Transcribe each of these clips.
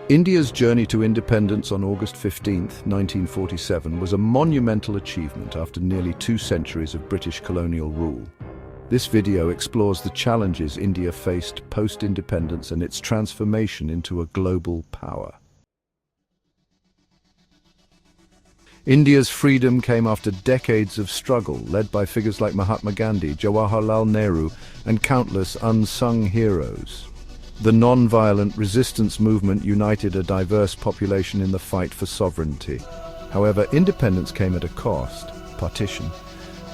India's journey to independence on August 15, 1947 was a monumental achievement after nearly 2 centuries of British colonial rule. This video explores the challenges India faced post-independence and its transformation into a global power. India's freedom came after decades of struggle, led by figures like Mahatma Gandhi, Jawaharlal Nehru, and countless unsung heroes. The non-violent resistance movement united a diverse population in the fight for sovereignty. However, independence came at a cost: partition.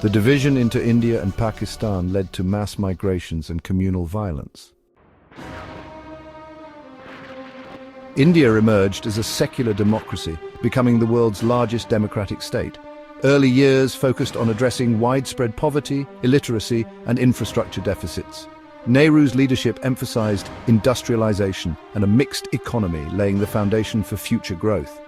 The division into India and Pakistan led to mass migrations and communal violence. India emerged as a secular democracy, becoming the world's largest democratic state. Early years focused on addressing widespread poverty, illiteracy, and infrastructure deficits. Nehru's leadership emphasized industrialization and a mixed economy, laying the foundation for future growth.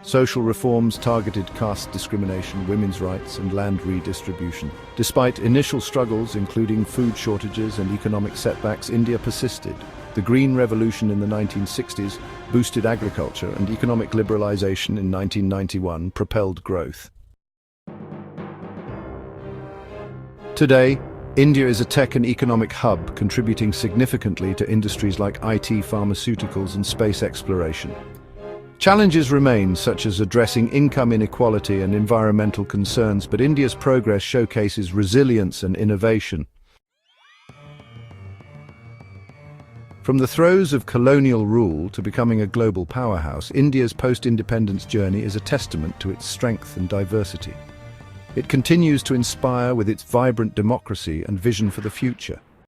Social reforms targeted caste discrimination, women's rights, and land redistribution. Despite initial struggles, including food shortages and economic setbacks, India persisted. The Green Revolution in the 1960s boosted agriculture, and economic liberalization in 1991 propelled growth. Today, India is a tech and economic hub, contributing significantly to industries like IT, pharmaceuticals, and space exploration. Challenges remain, such as addressing income inequality and environmental concerns, but India's progress showcases resilience and innovation. From the throes of colonial rule to becoming a global powerhouse, India's post-independence journey is a testament to its strength and diversity. It continues to inspire with its vibrant democracy and vision for the future.